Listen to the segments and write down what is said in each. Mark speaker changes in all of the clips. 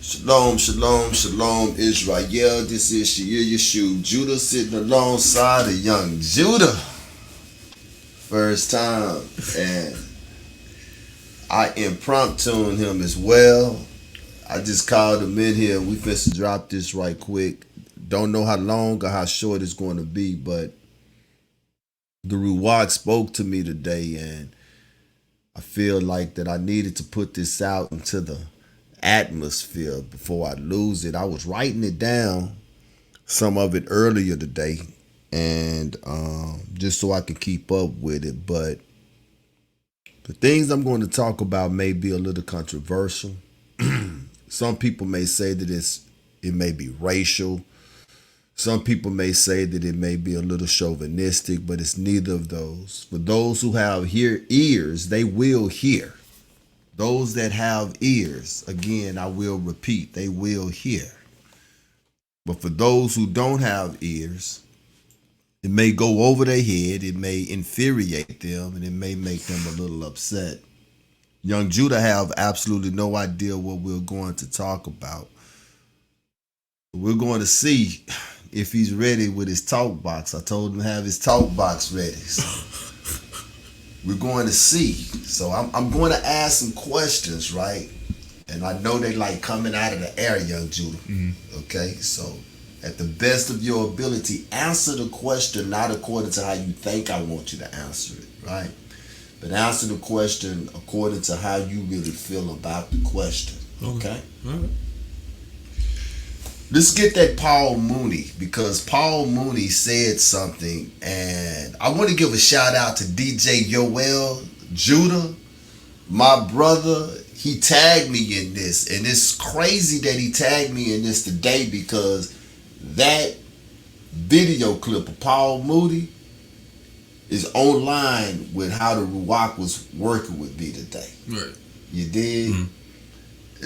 Speaker 1: Shalom, shalom, shalom, Israel. This is Shear Yeshua Judah sitting alongside of young Judah. First time. And I impromptued him as well. I just called him in here. We finna drop this right quick. Don't know how long or how short it's going to be, but the Ruach spoke to me today, and I feel like that I needed to put this out into the atmosphere before I lose it. I was writing it down, some of it earlier today, and just so I can keep up with it. But the things I'm going to talk about may be a little controversial. Some people may say that it may be racial. Some people may say that it may be a little chauvinistic, but it's neither of those. For those who have ears, they will hear. Those that have ears, again, I will repeat, they will hear. But for those who don't have ears, it may go over their head, it may infuriate them, and it may make them a little upset. Young Judah have absolutely no idea what we're going to talk about. We're going to see if he's ready with his talk box. I told him to have his talk box ready. So we're going to see. So I'm going to ask some questions, right? And I know they like coming out of the air, young Judah. Mm-hmm. Okay, so at the best of your ability, answer the question not according to how you think I want you to answer it, right? But answer the question according to how you really feel about the question. Okay? All right. Let's get that Paul Mooney, because Paul Mooney said something, and I want to give a shout out to DJ Yoel Judah, my brother. He tagged me in this, and it's crazy that he tagged me in this today, because that video clip of Paul Mooney is online with how the Ruach was working with me today. Right. You did? Mm-hmm.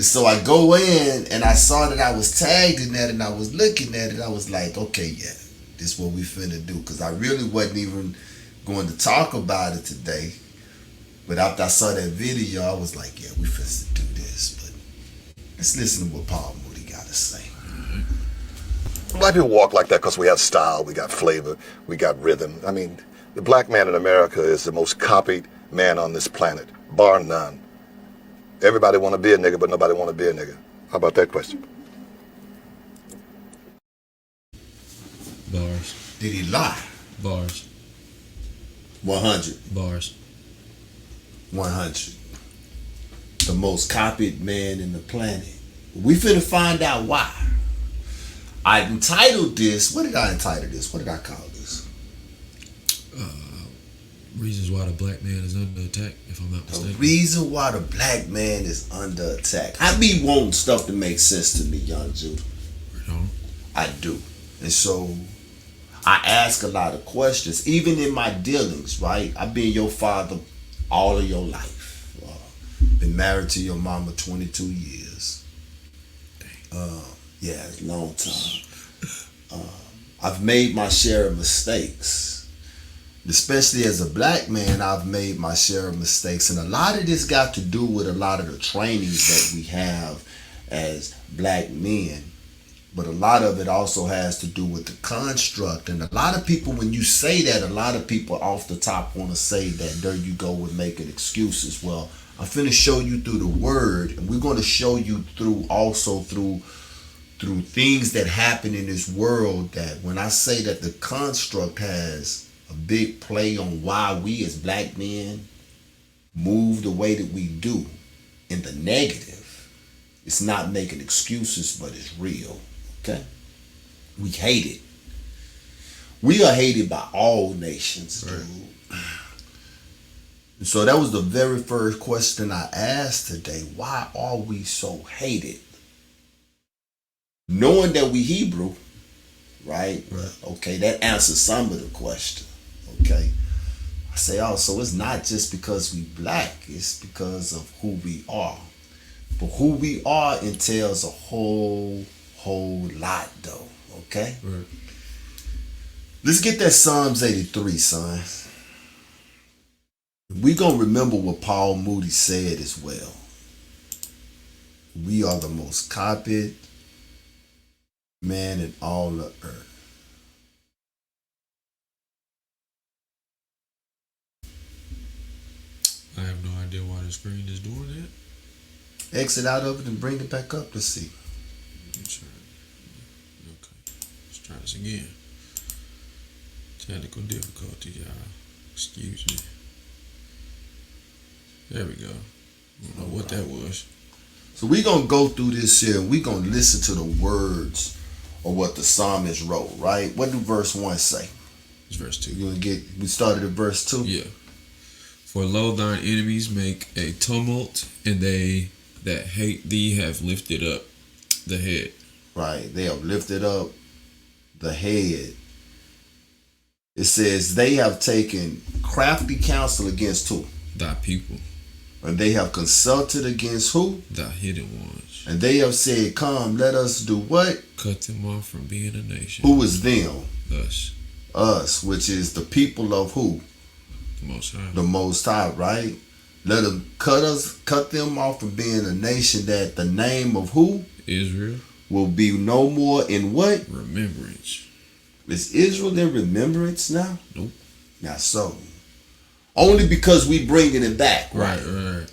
Speaker 1: So I go in and I saw that I was tagged in that, and I was looking at it. I was like, okay, yeah, this is what we finna do. Because I really wasn't even going to talk about it today. But after I saw that video, I was like, yeah, we finna do this. But let's listen to what Paul Mooney got to say.
Speaker 2: Black people walk like that because we have style, we got flavor, we got rhythm. I mean, the black man in America is the most copied man on this planet, bar none. Everybody want to be a nigga, but nobody want to be a nigga. How about that question?
Speaker 3: Bars.
Speaker 1: Did he lie?
Speaker 3: Bars.
Speaker 1: 100.
Speaker 3: Bars.
Speaker 1: 100. The most copied man in the planet. We finna find out why. I entitled this, what did I entitle this? What did I call this?
Speaker 3: Reasons why the black man is under attack, if I'm not mistaken.
Speaker 1: The reason why the black man is under attack. I be wanting stuff to make sense to me, young Judah. I do. And so I ask a lot of questions, even in my dealings, right? I've been your father all of your life. Been married to your mama 22 years. Yeah, it's a long time. I've made my share of mistakes. Especially as a black man, I've made my share of mistakes. And a lot of this got to do with a lot of the trainings that we have as black men. But a lot of it also has to do with the construct. And a lot of people, when you say that, a lot of people off the top want to say that there you go with making excuses. Well, I'm finna show you through the word. And we're going to show you through things that happen in this world, that when I say that the construct has a big play on why we as black men move the way that we do in the negative. It's not making excuses, but it's real. Okay? We hate it. We are hated by all nations, dude. Right. So that was the very first question I asked today. Why are we so hated? Knowing that we Hebrew, right? Okay, that answers some of the question. Okay, I say, oh, so it's not just because we black, it's because of who we are. But who we are entails a whole lot, though. Okay? Right. Let's get that Psalms 83, son. We gonna remember what Paul Moody said as well. We are the most copied man in all the earth.
Speaker 3: I have no idea why the screen is doing that.
Speaker 1: Exit out of it and bring it back up to see.
Speaker 3: Okay. Let's try this again. Technical difficulty, y'all. Excuse me. There we go. I don't know what that was.
Speaker 1: So we're going to go through this here. We're going to listen to the words of what the psalmist wrote, right? What do verse 1 say?
Speaker 3: It's verse 2.
Speaker 1: We started at verse 2?
Speaker 3: Yeah. For lo, thine enemies make a tumult, and they that hate thee have lifted up the head.
Speaker 1: Right. They have lifted up the head. It says they have taken crafty counsel against who?
Speaker 3: Thy people.
Speaker 1: And they have consulted against who?
Speaker 3: Thy hidden ones.
Speaker 1: And they have said, come, let us do what?
Speaker 3: Cut them off from being a nation.
Speaker 1: Who is them?
Speaker 3: Us.
Speaker 1: Us, which is the people of who?
Speaker 3: The Most High.
Speaker 1: The Most High, right? Let them cut them off from being a nation that the name of who?
Speaker 3: Israel.
Speaker 1: Will be no more in what?
Speaker 3: Remembrance.
Speaker 1: Is Israel in remembrance now?
Speaker 3: Nope.
Speaker 1: Not so. Only because we bringing it back, right?
Speaker 3: Right.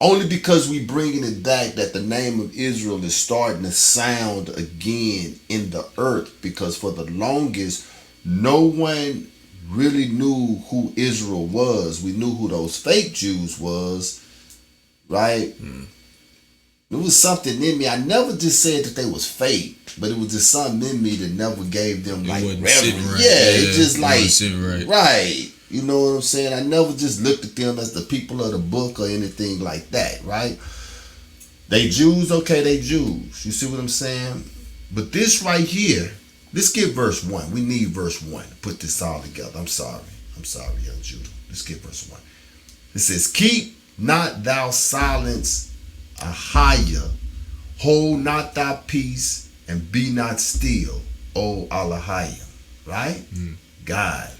Speaker 1: Only because we bringing it back that the name of Israel is starting to sound again in the earth. Because for the longest, no one really knew who Israel was. We knew who those fake Jews was, right? There was something in me. I never just said that they was fake, but it was just something in me that never gave them like reverence.
Speaker 3: Right.
Speaker 1: Yeah, it just like
Speaker 3: right.
Speaker 1: You know what I'm saying? I never just looked at them as the people of the book or anything like that, right? They Jews, okay, they Jews. You see what I'm saying? But this right here, let's get verse 1. We need verse 1 to put this all together. I'm sorry, young Judah. Let's get verse 1. It says, keep not thou silence Ahijah, hold not thy peace, and be not still, O Ahijah. Right? God.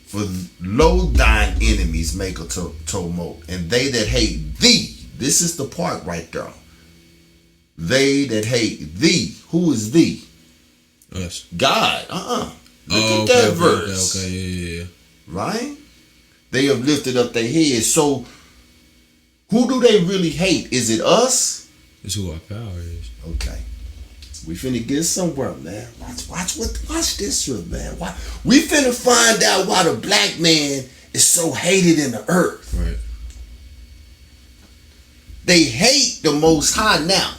Speaker 1: For lo, thine enemies make a tumult, and they that hate thee. This is the part right there. They that hate thee. Who is thee?
Speaker 3: Us.
Speaker 1: God. Look at that verse.
Speaker 3: Okay, yeah.
Speaker 1: Right? They have lifted up their heads. So, who do they really hate? Is it us?
Speaker 3: It's who our power is.
Speaker 1: Okay. We finna get somewhere, man. Watch this shit, man. We finna find out why the black man is so hated in the earth.
Speaker 3: Right.
Speaker 1: They hate the Most High now.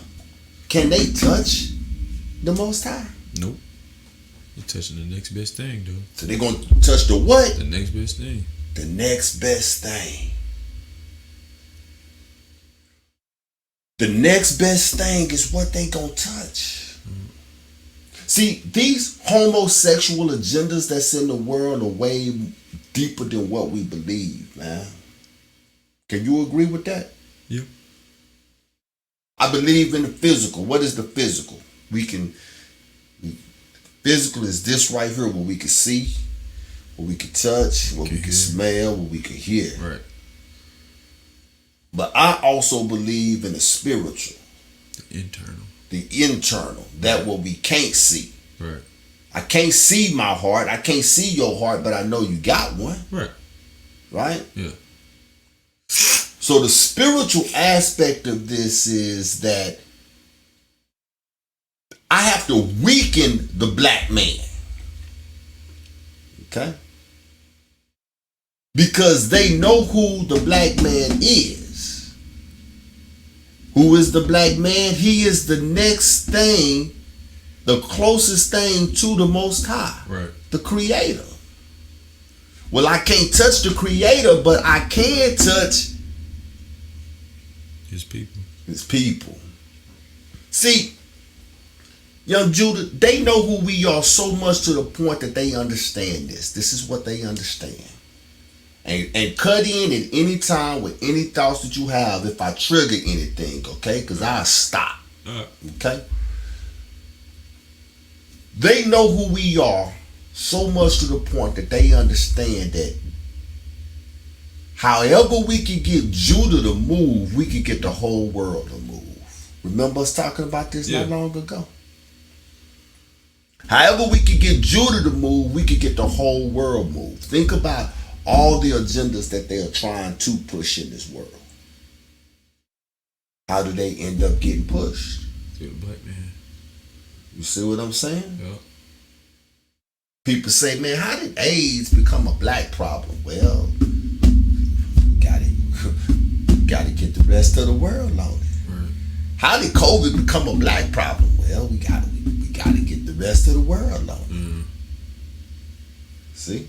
Speaker 1: Can they touch the Most High?
Speaker 3: Nope. You're touching the next best thing, dude.
Speaker 1: So they're gonna touch the what?
Speaker 3: The next best thing.
Speaker 1: The next best thing. The next best thing is what they gonna touch. See, these homosexual agendas that's in the world are way deeper than what we believe, man. Can you agree with that?
Speaker 3: Yeah.
Speaker 1: I believe in the physical. What is the physical? Physical is this right here, what we can see, what we can touch, what we can smell, what we can hear.
Speaker 3: Right.
Speaker 1: But I also believe in the spiritual.
Speaker 3: The internal.
Speaker 1: The internal, that what we can't see.
Speaker 3: Right.
Speaker 1: I can't see my heart. I can't see your heart, but I know you got one.
Speaker 3: Right.
Speaker 1: Right?
Speaker 3: Yeah.
Speaker 1: So the spiritual aspect of this is that I have to weaken the black man. Okay? Because they know who the black man is. Who is the black man? He is the next thing, the closest thing to the Most High.
Speaker 3: Right.
Speaker 1: The Creator. Well, I can't touch the Creator, but I can touch
Speaker 3: His people.
Speaker 1: His people. See, young Judah, they know who we are so much to the point that they understand this. This is what they understand. And cut in at any time with any thoughts that you have if I trigger anything, okay? Because I'll stop, okay? They know who we are so much to the point that they understand that However we can get Judah to move, we can get the whole world to move. Remember us talking about this not long ago? However we can get Judah to move, we can get the whole world moved. Think about all the agendas that they are trying to push in this world. How do they end up getting pushed?
Speaker 3: Through the black man.
Speaker 1: You see what I'm saying?
Speaker 3: Yep.
Speaker 1: People say, man, how did AIDS become a black problem? Well, got to get the rest of the world on it.
Speaker 3: Right.
Speaker 1: How did COVID become a black problem? Well, we got to get the rest of the world on it.
Speaker 3: Mm.
Speaker 1: See?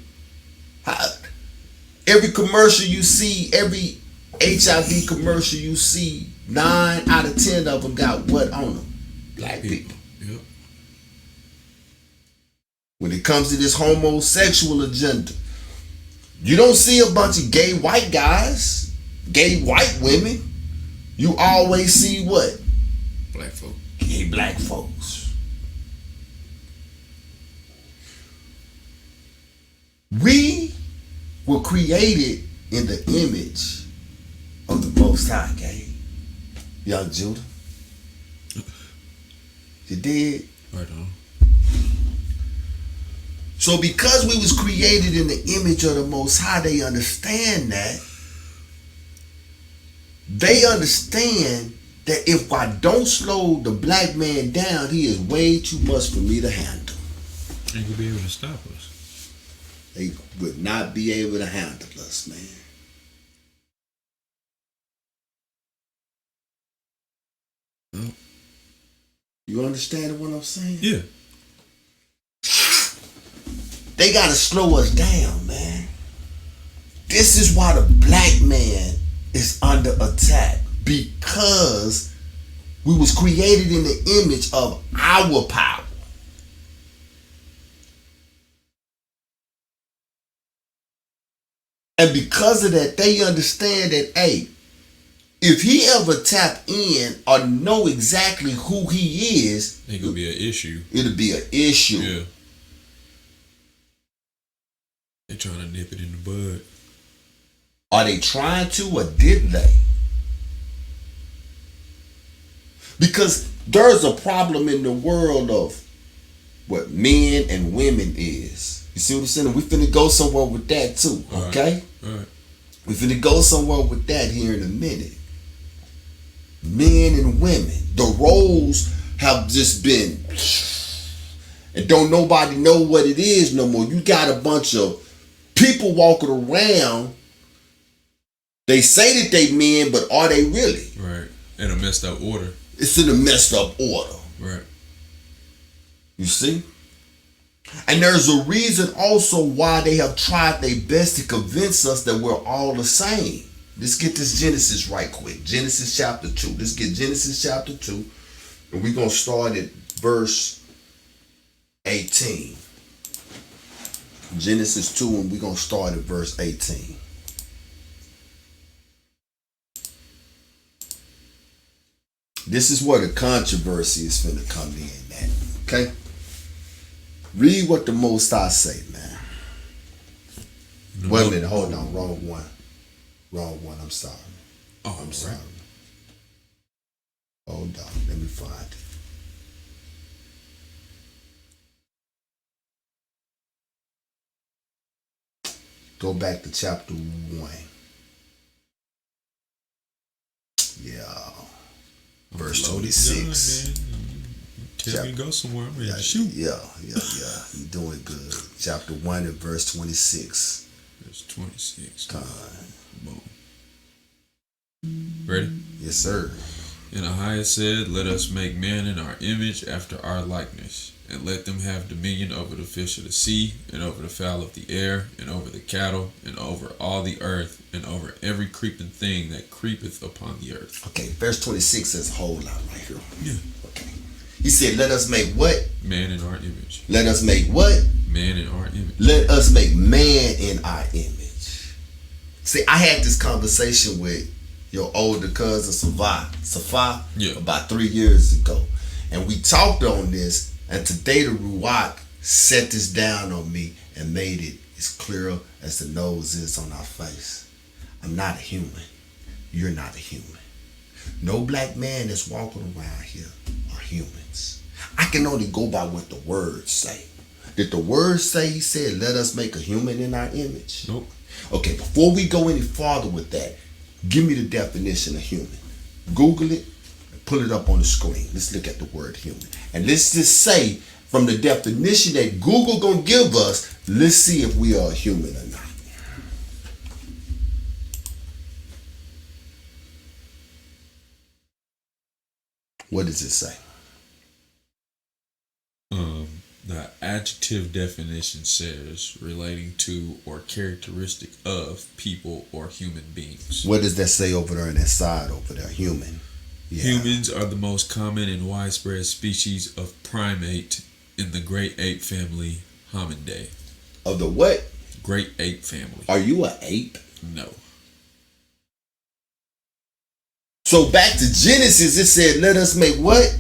Speaker 1: Every commercial you see, every HIV commercial you see, 9 out of 10 of them got what on them? Black people.
Speaker 3: Yep.
Speaker 1: When it comes to this homosexual agenda, you don't see a bunch of gay white guys, gay white women. You always see what?
Speaker 3: Black folk.
Speaker 1: Gay black folks. We were created in the image of the Most High, gang. Young Judah. You did?
Speaker 3: Right on.
Speaker 1: So because we was created in the image of the Most High, they understand that. They understand that if I don't slow the black man down, he is way too much for me to handle.
Speaker 3: Ain't gonna be able to stop us.
Speaker 1: They would not be able to handle us, man.
Speaker 3: Well,
Speaker 1: You understand what I'm saying?
Speaker 3: yeah.
Speaker 1: They gotta slow us down, man. This is why the black man is under attack, because we was created in the image of our power. And because of that, they understand that, hey, if he ever tap in or know exactly who he is,
Speaker 3: Ain't gonna be an issue.
Speaker 1: it'll be an issue.
Speaker 3: Yeah. They trying to nip it in the bud.
Speaker 1: Are they trying to, or did they? Because there's a problem in the world of what men and women is. You see what I'm saying? We finna go somewhere with that too, okay?
Speaker 3: All right.
Speaker 1: We finna go somewhere with that here in a minute. Men and women, the roles have just been, and don't nobody know what it is no more. You got a bunch of people walking around. They say that they men, but are they really?
Speaker 3: Right. In a messed up order.
Speaker 1: It's in a messed up order.
Speaker 3: Right.
Speaker 1: You see? And there's a reason also why they have tried their best to convince us that we're all the same. Let's get this Genesis right quick. Genesis chapter 2. Let's get Genesis chapter 2. And we're going to start at verse 18. Genesis 2, and we're going to start at verse 18. This is where the controversy is finna come in, man. Okay? Read what the Most High say, man. Wait a minute, hold on. Wrong one. I'm sorry.
Speaker 3: Oh,
Speaker 1: I'm sorry. Hold on. Let me find it. Go back to chapter 1. Yeah. Verse 26.
Speaker 3: Tell me to go somewhere. I'm ready to shoot.
Speaker 1: Yeah. You're doing good. Chapter 1 and verse 26.
Speaker 3: Verse 26.
Speaker 1: Time.
Speaker 3: Boom. Ready?
Speaker 1: Yes, sir.
Speaker 3: And Ahiah said, let us make man in our image after our likeness, and let them have dominion over the fish of the sea, and over the fowl of the air, and over the cattle, and over all the earth, and over every creeping thing that creepeth upon the earth.
Speaker 1: Okay, verse 26 says a whole lot right here.
Speaker 3: Yeah.
Speaker 1: Okay. He said, let us make what?
Speaker 3: Man in our image.
Speaker 1: Let us make what?
Speaker 3: Man in our image.
Speaker 1: Let us make man in our image. See, I had this conversation with your older cousin, Safa,
Speaker 3: Yeah.
Speaker 1: about 3 years ago. And we talked on this, and today the Ruach set this down on me and made it as clear as the nose is on our face. I'm not a human. You're not a human. No black man that's walking around here are humans. I can only go by what the words say. Did the words say he said, let us make a human in our image?
Speaker 3: Nope.
Speaker 1: Okay, before we go any farther with that, give me the definition of human. Google it, pull it up on the screen. Let's look at the word human. And let's just say, from the definition that Google gonna give us, let's see if we are a human or not. What does it say?
Speaker 3: The adjective definition says relating to or characteristic of people or human beings.
Speaker 1: What does that say over there on that side over there? Human. Yeah.
Speaker 3: Humans are the most common and widespread species of primate in the great ape family Hominidae.
Speaker 1: Of the what?
Speaker 3: Great ape family.
Speaker 1: Are you an ape?
Speaker 3: No.
Speaker 1: So back to Genesis, it said, let us make what?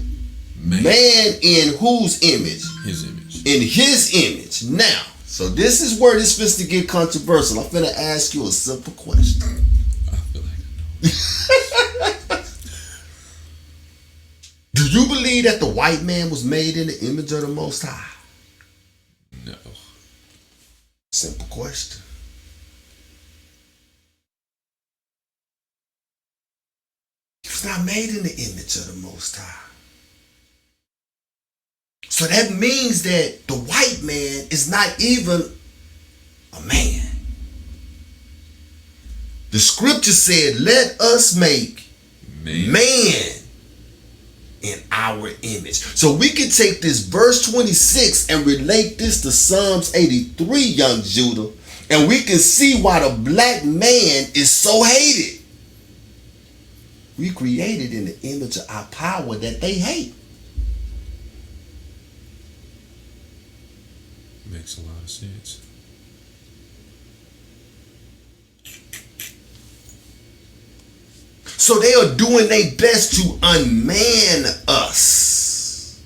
Speaker 1: Man in whose image?
Speaker 3: His image.
Speaker 1: In his image. Now, so this is where this fits to get controversial. I'm finna ask you a simple question.
Speaker 3: I feel like I know.
Speaker 1: Do you believe that the white man was made in the image of the Most High?
Speaker 3: No.
Speaker 1: Simple question. He was not made in the image of the Most High. So that means that the white man is not even a man. The scripture said, let us make man in our image. So we can take this verse 26 and relate this to Psalms 83, young Judah, and we can see why the black man is so hated. We created in the image of our power that they hate.
Speaker 3: Makes a lot of sense.
Speaker 1: So they are doing their best to unman us.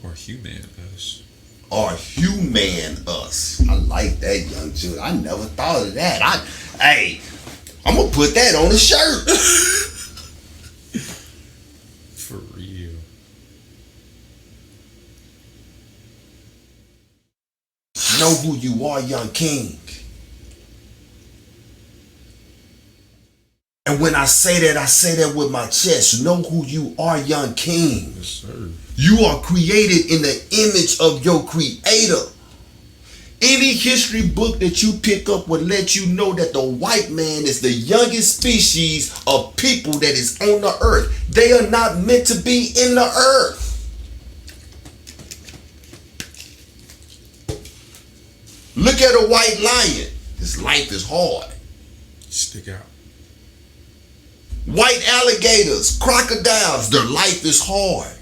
Speaker 3: Or human us.
Speaker 1: Or human us. I like that, young Judah. I never thought of that. I'm gonna put that on a shirt.
Speaker 3: For real.
Speaker 1: Know who you are, young king. And when I say that with my chest. Know who you are, young king.
Speaker 3: Yes, sir.
Speaker 1: You are created in the image of your creator. Any history book that you pick up will let you know that the white man is the youngest species of people that is on the earth. They are not meant to be in the earth. Look at a white lion. His life is hard.
Speaker 3: Stick out.
Speaker 1: White alligators, crocodiles, their life is hard.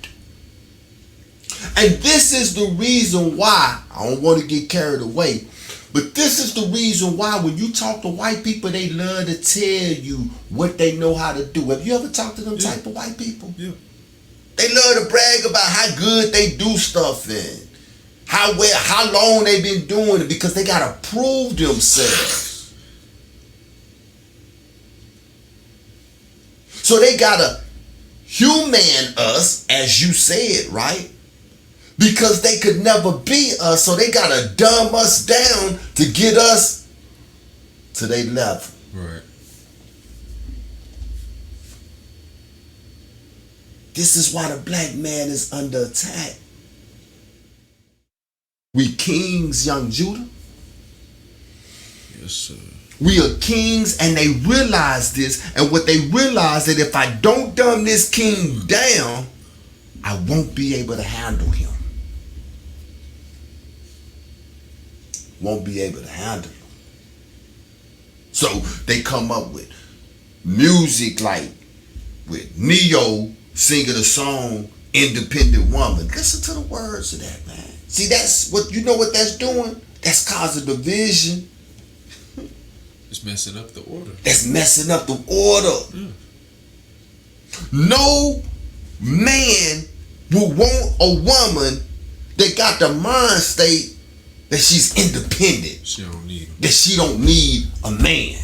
Speaker 1: And this is the reason why, I don't want to get carried away, but this is the reason why when you talk to white people, they love to tell you what they know how to do. Have you ever talked to them type of white people?
Speaker 3: Yeah.
Speaker 1: They love to brag about how good they do stuff and how long they've been doing it because they got to prove themselves. So they got to human us, as you said, right? Because they could never be us, so they got to dumb us down to get us to their level.
Speaker 3: Right.
Speaker 1: This is why the black man is under attack. We kings, young Judah.
Speaker 3: Yes, sir.
Speaker 1: We are kings, and they realize this. And what they realize that if I don't dumb this king down, I won't be able to handle him. Won't be able to handle him. So they come up with music like with Neo singing the song Independent Woman. Listen to the words of that, man. See, that's what, you know what that's doing? That's causing division.
Speaker 3: It's messing up the order.
Speaker 1: That's messing up the order. No man will want a woman that got the mind state that she's independent.
Speaker 3: She don't need him.
Speaker 1: That she don't need a man.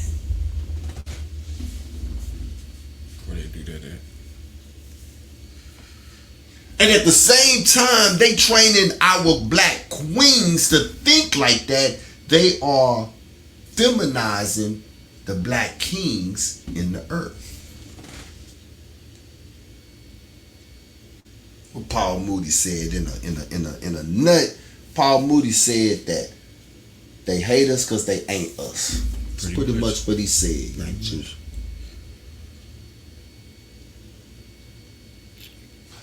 Speaker 1: And at the same time, they training our black queens to think like that. They are feminizing the black kings in the earth. What Paul Moody said in a nut. Paul Moody said that they hate us because they ain't us. That's pretty much what he said, young Judah.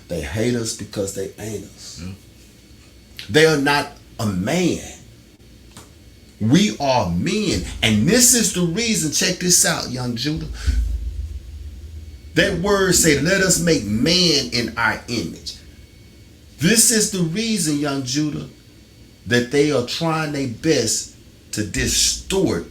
Speaker 1: They hate us because they ain't us.
Speaker 3: Yeah.
Speaker 1: They are not a man. We are men. And this is the reason, check this out, young Judah. That word say, let us make man in our image. This is the reason, young Judah, that they are trying their best to distort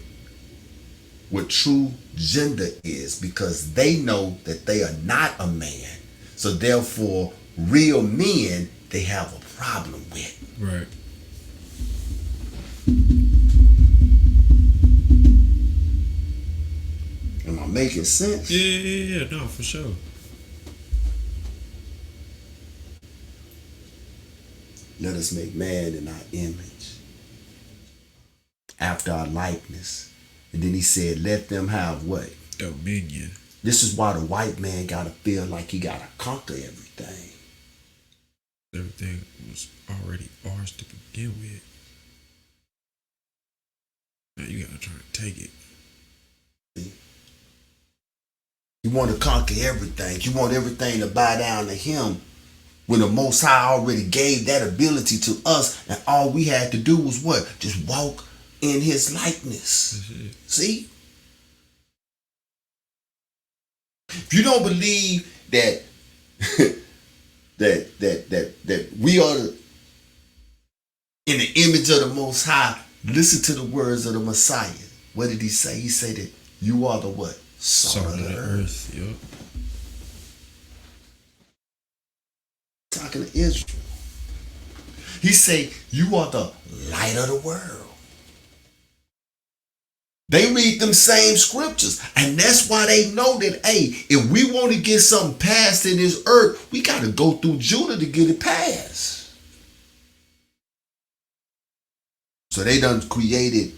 Speaker 1: what true gender is, because they know that they are not a man. So therefore, real men, they have a problem with.
Speaker 3: Right.
Speaker 1: Am I making sense?
Speaker 3: Yeah, no, for sure.
Speaker 1: Let us make man in our image, after our likeness. And then he said, let them have what?
Speaker 3: Dominion.
Speaker 1: This is why the white man gotta feel like he gotta conquer everything.
Speaker 3: Everything was already ours to begin with. Now you gotta try and take it.
Speaker 1: You want to conquer everything. You want everything to bow down to him, when the Most High already gave that ability to us, and all we had to do was what? Just walk in his likeness. See? If you don't believe that that we are in the image of the Most High, listen to the words of the Messiah. What did he say? He said that you are the what? Salt of the earth.
Speaker 3: Yep.
Speaker 1: Talking to Israel. He say you are the light of the world. They read them same scriptures, and that's why they know that, hey, if we want to get something passed in this earth, we got to go through Judah to get it passed. So they done created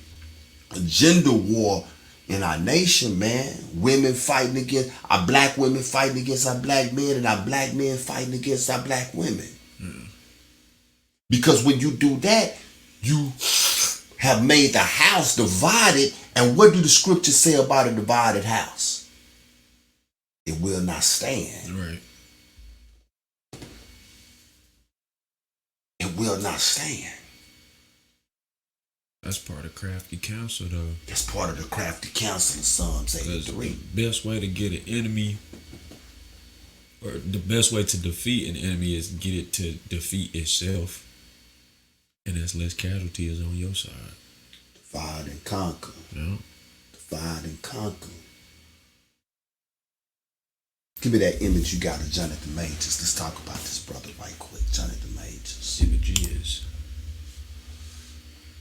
Speaker 1: a gender war in our nation, man. Women fighting against our black women, fighting against our black men, and our black men fighting against our black women. Because when you do that, you have made the house divided. And what do the scriptures say about a divided house? It will not stand.
Speaker 3: Right.
Speaker 1: It will not stand.
Speaker 3: That's part of crafty counsel, though.
Speaker 1: That's part of the crafty counsel of Psalms 83.
Speaker 3: The best way to get an enemy, or the best way to defeat an enemy, is get it to defeat itself. And that's less casualties on your side.
Speaker 1: Divide and conquer.
Speaker 3: Yeah.
Speaker 1: Divide and conquer. Give me that image you got of Jonathan Majors. Let's talk about this brother right quick. Jonathan Majors.
Speaker 3: Images.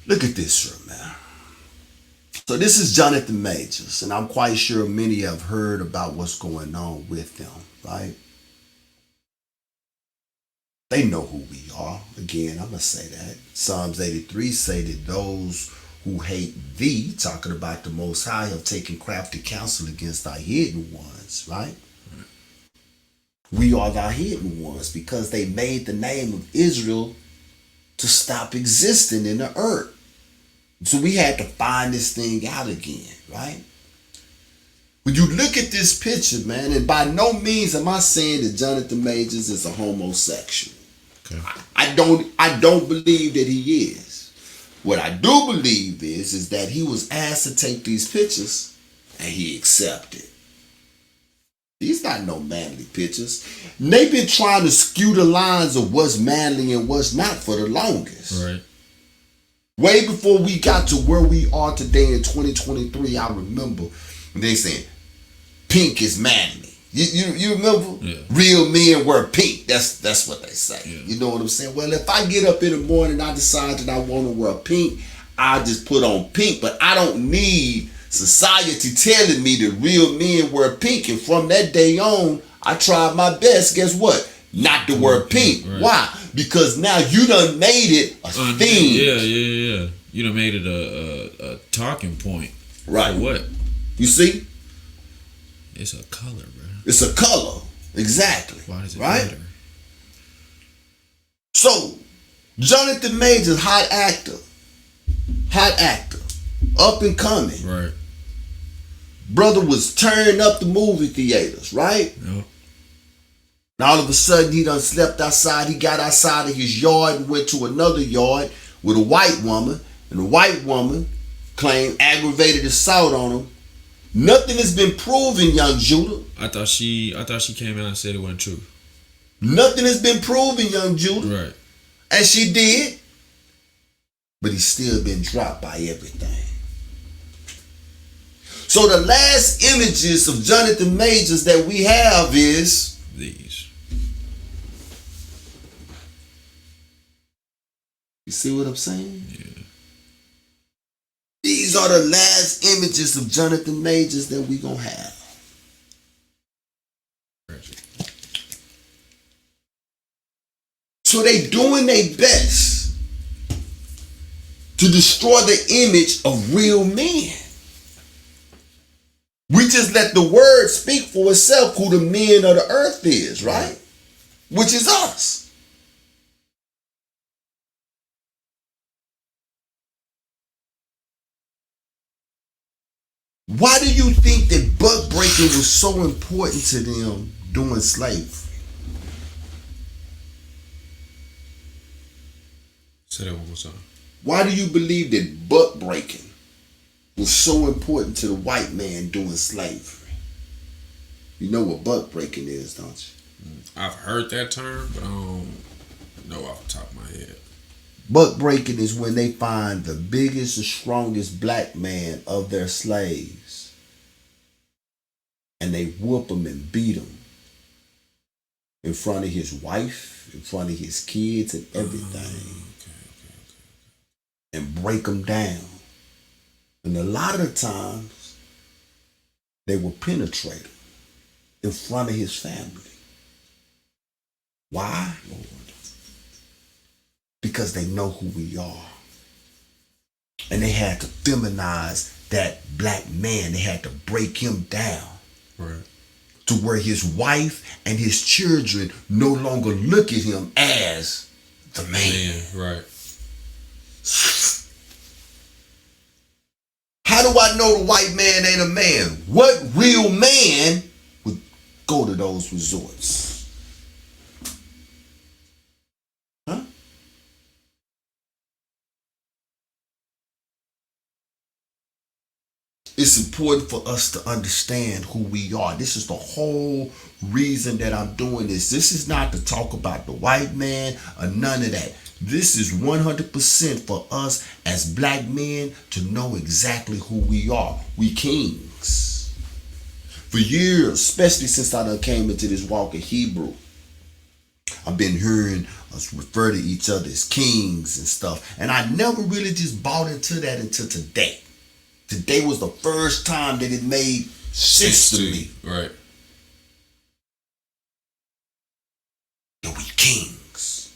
Speaker 1: Look at this shirt, man. So this is Jonathan Majors, and I'm quite sure many have heard about what's going on with them, right? They know who we are. Again, I'm going to say that. Psalms 83 say that those who hate thee, talking about the Most High, have taken crafty counsel against thy hidden ones, right? We are thy hidden ones because they made the name of Israel to stop existing in the earth. So we had to find this thing out again, right? When you look at this picture, man, and by no means am I saying that Jonathan Majors is a homosexual.
Speaker 3: Okay.
Speaker 1: I don't believe that he is. What I do believe is that he was asked to take these pictures and he accepted. These not no manly pictures. And they've been trying to skew the lines of what's manly and what's not for the longest.
Speaker 3: Right.
Speaker 1: Way before we got to where we are today in 2023, I remember when they said pink is manly. You remember?
Speaker 3: Yeah.
Speaker 1: Real men wear pink. That's what they say.
Speaker 3: Yeah.
Speaker 1: You know what I'm saying? Well, if I get up in the morning and I decide that I want to wear pink, I just put on pink. But I don't need society telling me that real men wear pink. And from that day on, I tried my best. Guess what? not the word pink.
Speaker 3: Right.
Speaker 1: Why? Because now you done made it a thing.
Speaker 3: Yeah. You done made it a talking point.
Speaker 1: Right.
Speaker 3: For what?
Speaker 1: You see?
Speaker 3: It's a color, bro.
Speaker 1: It's a color. Exactly.
Speaker 3: Why does it
Speaker 1: right?
Speaker 3: matter?
Speaker 1: So, Jonathan Majors, hot actor, up and coming.
Speaker 3: Right.
Speaker 1: Brother was turning up the movie theaters, right?
Speaker 3: Yep.
Speaker 1: And all of a sudden, he done slept outside. He got outside of his yard and went to another yard with a white woman. And the white woman claimed aggravated assault on him. Nothing has been proven, young Judah.
Speaker 3: I thought she came out and said it wasn't true.
Speaker 1: Nothing has been proven, young Judah.
Speaker 3: Right.
Speaker 1: And she did. But he's still been dropped by everything. So the last images of Jonathan Majors that we have is
Speaker 3: these.
Speaker 1: You see what I'm saying?
Speaker 3: Yeah.
Speaker 1: These are the last images of Jonathan Majors that we gonna have. So they doing their best to destroy the image of real men. We just let the word speak for itself who the men of the earth is, right? Which is us. Why do you think that buck breaking was so important to them during slavery?
Speaker 3: Say that one more time.
Speaker 1: Why do you believe that buck breaking was so important to the white man during slavery? You know what buck breaking is, don't you?
Speaker 3: I've heard that term, but I don't know off the top of my head.
Speaker 1: Buck breaking is when they find the biggest and strongest black man of their slaves and they whoop him and beat him in front of his wife, in front of his kids and everything.
Speaker 3: Okay.
Speaker 1: And break them down. And a lot of the times they will penetrate him in front of his family. Why? Lord. Because they know who we are. And they had to feminize that black man. They had to break him down.
Speaker 3: Right.
Speaker 1: To where his wife and his children no longer look at him as the man.
Speaker 3: Right.
Speaker 1: How do I know the white man ain't a man? What real man would go to those resorts? Huh? It's important for us to understand who we are. This is the whole reason that I'm doing this. This is not to talk about the white man or none of that. This is 100% for us as black men to know exactly who we are. We kings. For years, especially since I done came into this walk of Hebrew, I've been hearing us refer to each other as kings and stuff. And I never really just bought into that until today. Today was the first time that it made sense to me.
Speaker 3: Right.
Speaker 1: That we kings.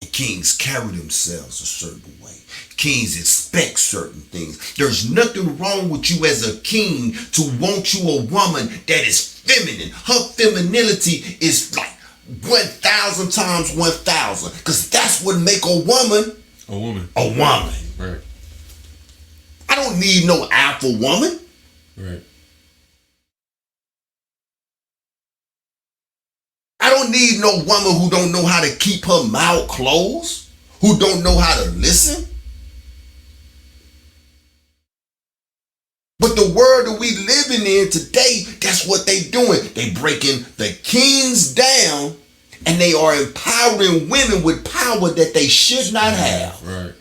Speaker 1: And kings carry themselves a certain way. Kings expect certain things. There's nothing wrong with you as a king to want you a woman that is feminine. Her femininity is like 1,000 times 1,000. Because that's what make a woman
Speaker 3: a woman.
Speaker 1: A woman.
Speaker 3: Right.
Speaker 1: I don't need no alpha woman.
Speaker 3: Right.
Speaker 1: I don't need no woman who don't know how to keep her mouth closed, who don't know how to listen. But the world that we living in today, that's what they doing. They breaking the kings down and they are empowering women with power that they should not have.
Speaker 3: Right.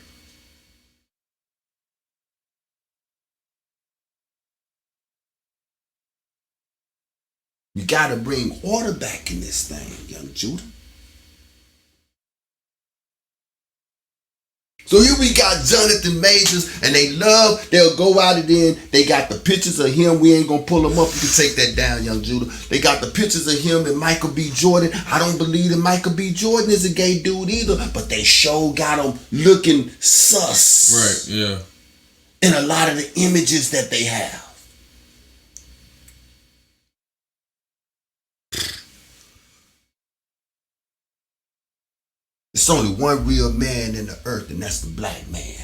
Speaker 1: You got to bring order back in this thing, young Judah. So here we got Jonathan Majors, and they'll go out and then they got the pictures of him. We ain't gonna pull them up. You can take that down, young Judah. They got the pictures of him and Michael B. Jordan. I don't believe that Michael B. Jordan is a gay dude either, but they sure got him looking sus.
Speaker 3: Right, yeah.
Speaker 1: In a lot of the images that they have. It's only one real man in the earth, and that's the black man.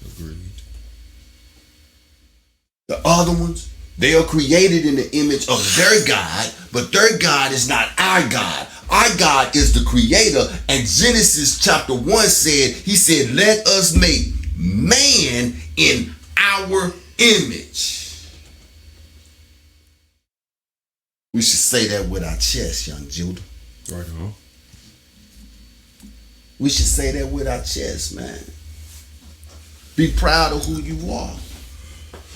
Speaker 3: Agreed.
Speaker 1: The other ones, they are created in the image of their God, but their God is not our God. Our God is the creator. And Genesis chapter 1 he said, let us make man in our image. We should say that with our chest, young Judah.
Speaker 3: Right on.
Speaker 1: We should say that with our chest, man. Be proud of who you are.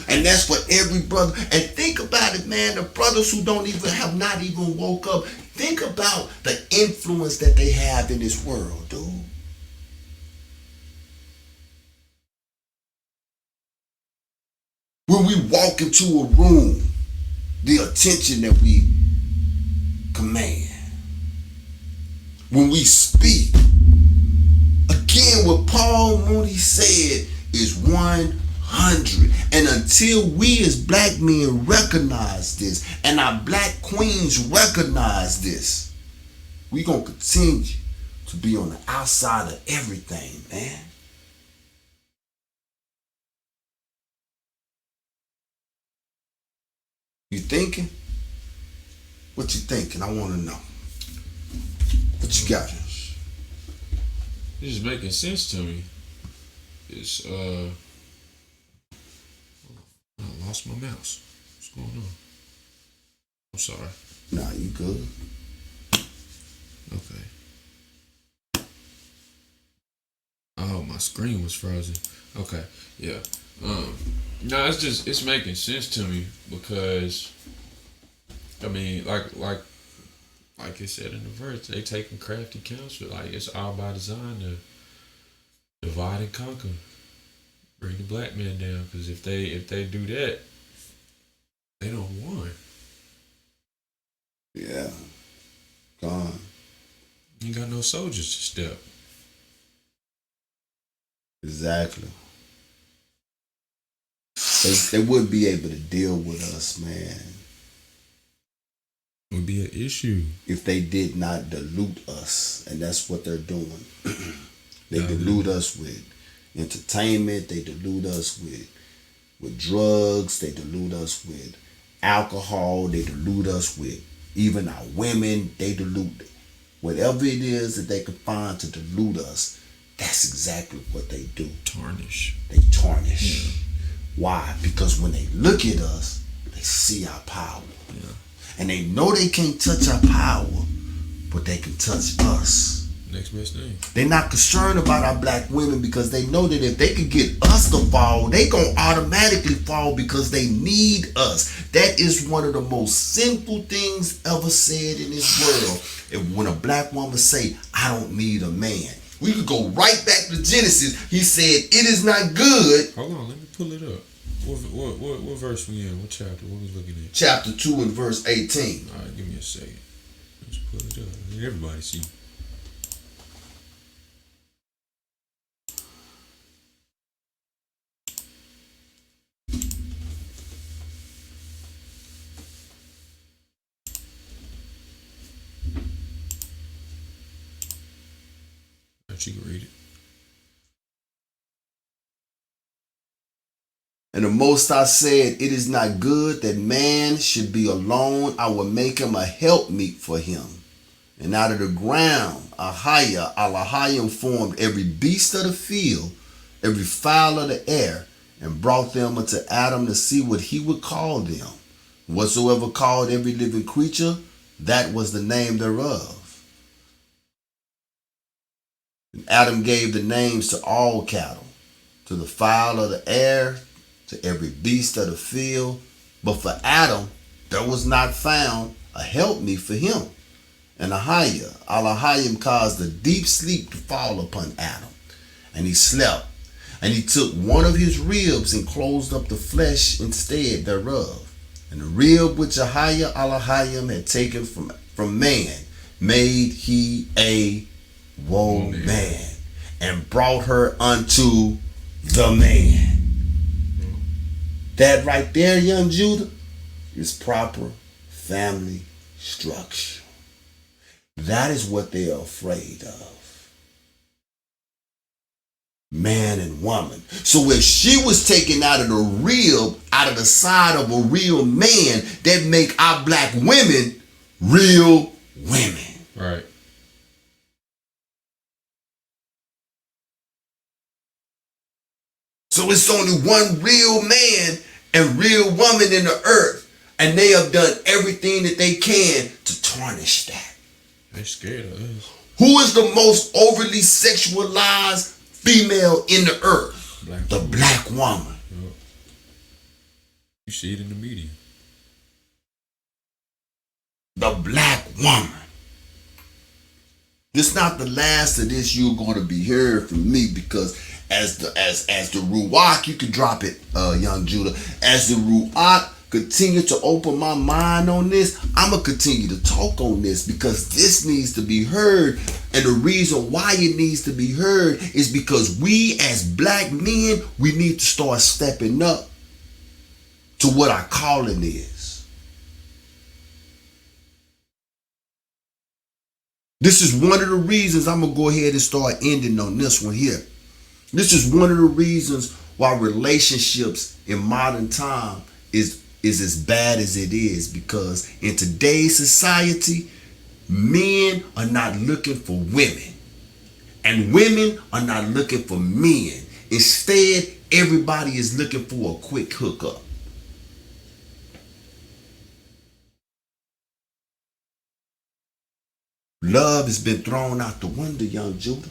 Speaker 1: And that's for every brother. And think about it, man. The brothers who have not even woke up. Think about the influence that they have in this world, dude. When we walk into a room, the attention that we command. When we speak. Again, what Paul Mooney said is 100. And until we as black men recognize this, and our black queens recognize this, we're going to continue to be on the outside of everything, man. You thinking? What you thinking? I want to know. What you got?
Speaker 3: This is making sense to me. It's I lost my mouse. What's going on? I'm sorry.
Speaker 1: Nah, you good.
Speaker 3: Okay. Oh, my screen was frozen. Okay, yeah. No, it's making sense to me because I mean, like it said in the verse, they taking crafty counsel. Like it's all by design to divide and conquer, bring the black man down. Because if they do that, they don't won.
Speaker 1: Yeah, gone.
Speaker 3: You ain't got no soldiers to step.
Speaker 1: Exactly. They wouldn't be able to deal with us, man.
Speaker 3: It would be an issue
Speaker 1: if they did not dilute us, and that's what they're doing. They dilute us with entertainment. They dilute us with drugs. They dilute us with alcohol. They dilute us with even our women. They dilute whatever it is that they can find to dilute us. That's exactly what they do.
Speaker 3: Tarnish.
Speaker 1: They tarnish. Yeah. Why? Because when they look at us, they see our power.
Speaker 3: Yeah.
Speaker 1: And they know they can't touch our power, but they can touch us.
Speaker 3: Next best thing.
Speaker 1: They're not concerned about our black women because they know that if they could get us to fall, they gonna automatically fall because they need us. That is one of the most sinful things ever said in this world. And when a black woman say, I don't need a man, we could go right back to Genesis. He said, it is not good.
Speaker 3: Hold on, let me pull it up. What verse we in? What chapter? What we looking at?
Speaker 1: Chapter 2 and verse 18.
Speaker 3: All right, give me a second. Let's pull it up. Let everybody see. You can read it.
Speaker 1: And the Most High said, it is not good that man should be alone. I will make him a helpmeet for him. And out of the ground, Alahayim formed every beast of the field, every fowl of the air, and brought them unto Adam to see what he would call them. Whatsoever called every living creature, that was the name thereof. And Adam gave the names to all cattle, to the fowl of the air, to every beast of the field. But for Adam, there was not found a helpmeet for him. And Alahayim caused a deep sleep to fall upon Adam. and he slept. And he took one of his ribs and closed up the flesh instead thereof. And the rib which Elohim had taken from man made he a woman and brought her unto the man. That right there, young Judah, is proper family structure. That is what they are afraid of. Man and woman. So if she was taken out of the rib, out of the side of a real man, that make our black women real women.
Speaker 3: Right.
Speaker 1: So it's only one real man and real woman in the earth. And they have done everything that they can to tarnish that.
Speaker 3: They're scared of us.
Speaker 1: Who is the most overly sexualized female in the earth? The black woman.
Speaker 3: Yep. You see it in the media.
Speaker 1: The black woman. This not the last of this you're going to be hearing from me, because as the Ruach, you can drop it, young Judah. As the Ruach continue to open my mind on this, I'm going to continue to talk on this, because this needs to be heard. And the reason why it needs to be heard is because we as black men, we need to start stepping up to what our calling is. This is one of the reasons I'm going to go ahead and start ending on this one here. This is one of the reasons why relationships in modern time is as bad as it is, because in today's society, men are not looking for women and women are not looking for men. Instead, everybody is looking for a quick hookup. Love has been thrown out the window, young Judah.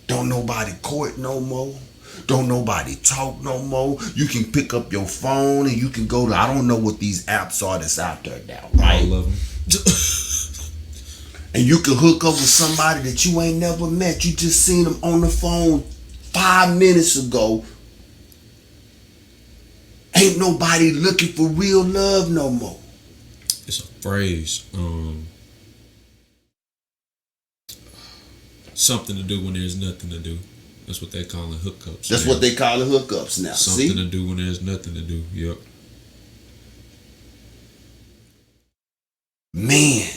Speaker 1: Don't nobody court no more. Don't nobody talk no more. You can pick up your phone and you can go to, I don't know what these apps are that's out there now, right?
Speaker 3: All of them.
Speaker 1: And you can hook up with somebody that you ain't never met. You just seen them on the phone 5 minutes ago. Ain't nobody looking for real love no more.
Speaker 3: It's a phrase. Something to do when there's nothing to do. That's what they call it, hookups.
Speaker 1: That's what they call it, hookups now.
Speaker 3: Something
Speaker 1: See?
Speaker 3: to do when there's nothing to do. Yep.
Speaker 1: Man,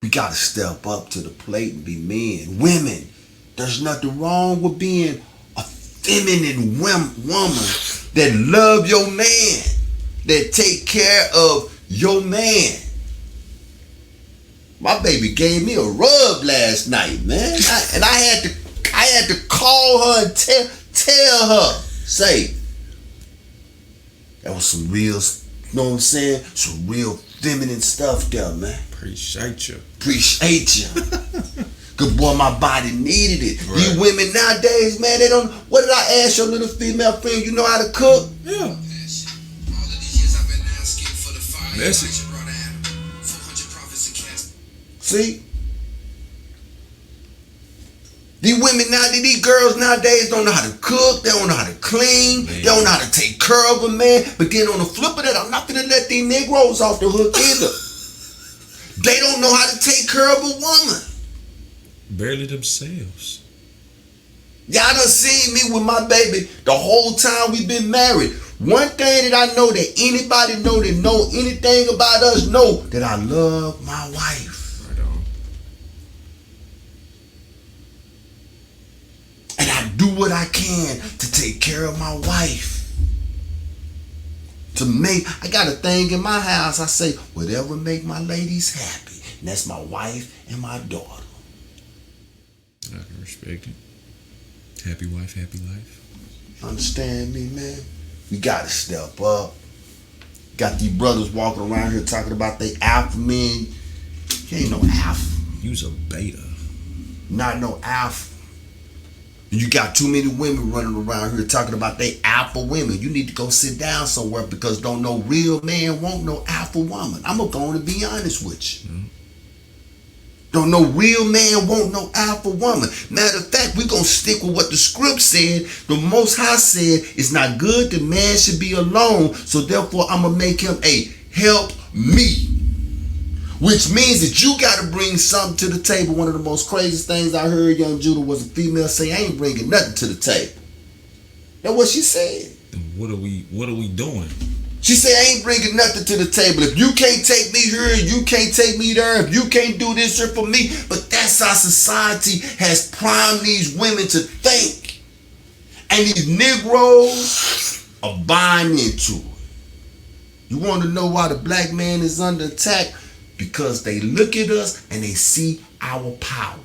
Speaker 1: we got to step up to the plate and be men. Women, there's nothing wrong with being a feminine woman that love your man, that take care of your man. My baby gave me a rub last night, man. I had to call her and tell her, say, that was some real, you know what I'm saying? Some real feminine stuff there, man.
Speaker 3: Appreciate you.
Speaker 1: Appreciate you. Good boy, my body needed it.
Speaker 3: Right.
Speaker 1: These women nowadays, man, they don't, what did I ask your little female friend? You know how to cook?
Speaker 3: Yeah. Message.
Speaker 1: See? These women now, these girls nowadays don't know how to cook, they don't know how to clean,
Speaker 3: Man.
Speaker 1: they don't know how to take care of a man. But then on the flip of that, I'm not gonna let these Negroes off the hook either. They don't know how to take care of a woman.
Speaker 3: Barely themselves.
Speaker 1: Y'all done seen me with my baby the whole time we've been married. One thing that I know that anybody know that know anything about us know that I love my wife.
Speaker 3: Right on.
Speaker 1: And I do what I can to take care of my wife. I got a thing in my house. I say, whatever make my ladies happy. And that's my wife and my daughter.
Speaker 3: I can respect it. Happy wife, happy life.
Speaker 1: Understand me, man? We got to step up. Got these brothers walking around here talking about they alpha men. You ain't no alpha.
Speaker 3: You's a beta.
Speaker 1: Not no alpha. You got too many women running around here talking about they alpha women. You need to go sit down somewhere, because don't no real man want no alpha woman. I'm going to be honest with you. Don't no real man want no alpha woman. Matter of fact, we gonna stick with what the script said. The Most High said it's not good that man should be alone. So therefore, I'm gonna make him a help me. Which means that you gotta bring something to the table. One of the most craziest things I heard young Judah was a female say, I ain't bringing nothing to the table. That's what she said.
Speaker 3: What are we doing?
Speaker 1: She said, I ain't bringing nothing to the table. If you can't take me here, you can't take me there. If you can't do this here for me. But that's how society has primed these women to think. And these Negroes are buying into it. You want to know why the black man is under attack? Because they look at us and they see our power.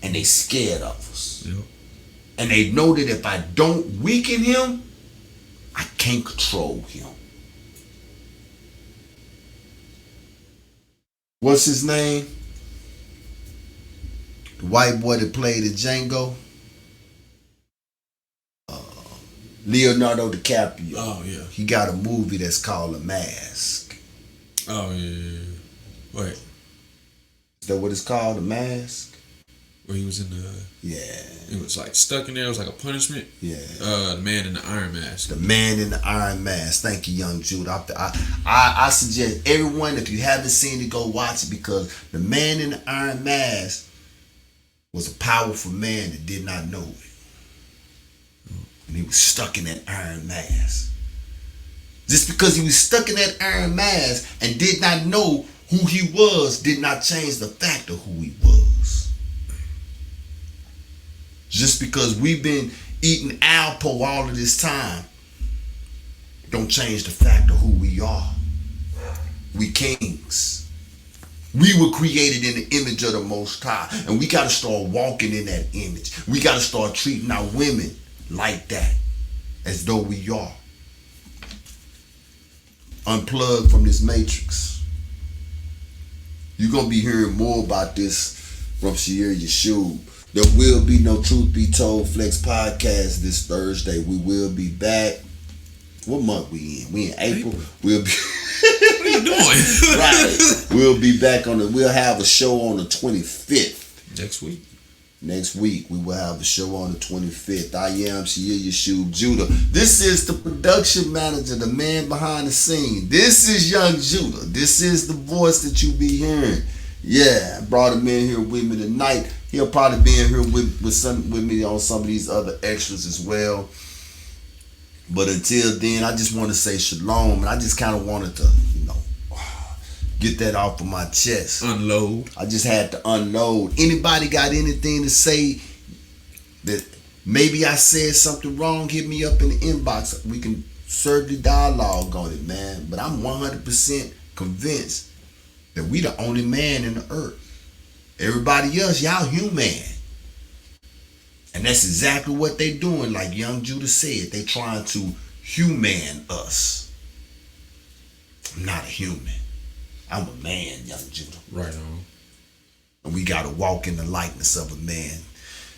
Speaker 1: And they scared of us.
Speaker 3: Yep.
Speaker 1: And they know that if I don't weaken him, I can't control him. What's his name? The white boy that played at Django? Leonardo DiCaprio.
Speaker 3: Oh, yeah.
Speaker 1: He got a movie that's called The Mask.
Speaker 3: Oh, yeah. Wait.
Speaker 1: Is that what it's called? The Mask?
Speaker 3: Where he was in the...
Speaker 1: Yeah.
Speaker 3: It was like stuck in there. It was like a punishment.
Speaker 1: Yeah.
Speaker 3: The Man in the Iron Mask.
Speaker 1: The Man in the Iron Mask. Thank you, young Jude. I suggest everyone, if you haven't seen it, go watch it, because the Man in the Iron Mask was a powerful man that did not know it. And he was stuck in that iron mask. Just because he was stuck in that iron mask and did not know who he was did not change the fact of who he was. Just because we've been eating Alpo all of this time don't change the fact of who we are. We kings. We were created in the image of the Most High, and we got to start walking in that image. We got to start treating our women like that, as though we are. Unplugged from this matrix. You're going to be hearing more about this from Shier Yeshub. There will be no Truth Be Told Flex podcast this Thursday. We will be back. What month we in? We in April. We'll be...
Speaker 3: What are you doing?
Speaker 1: Right. We'll be back we'll have a show on the 25th.
Speaker 3: Next week.
Speaker 1: We will have a show on the 25th. I am Shier Yeshub Judah. This is the production manager, the man behind the scene. This is young Judah. This is the voice that you be hearing. Yeah, I brought him in here with me tonight. He'll probably be in here with me on some of these other extras as well. But until then, I just want to say shalom. And I just kind of wanted to, get that off of my chest.
Speaker 3: Unload.
Speaker 1: I just had to unload. Anybody got anything to say that maybe I said something wrong, hit me up in the inbox. We can certainly dialogue on it, man. But I'm 100% convinced that we the only man in the earth. Everybody else, y'all human. And that's exactly what they doing. Like young Judah said, they trying to human us. I'm not a human. I'm a man, young Judah.
Speaker 3: Right on.
Speaker 1: And we got to walk in the likeness of a man.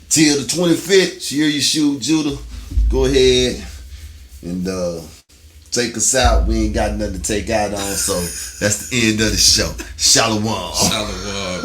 Speaker 1: Till the 25th, Shier Yeshub Judah. Go ahead and take us out. We ain't got nothing to take out on, so that's the end of the show. Shalom.
Speaker 3: Shalom.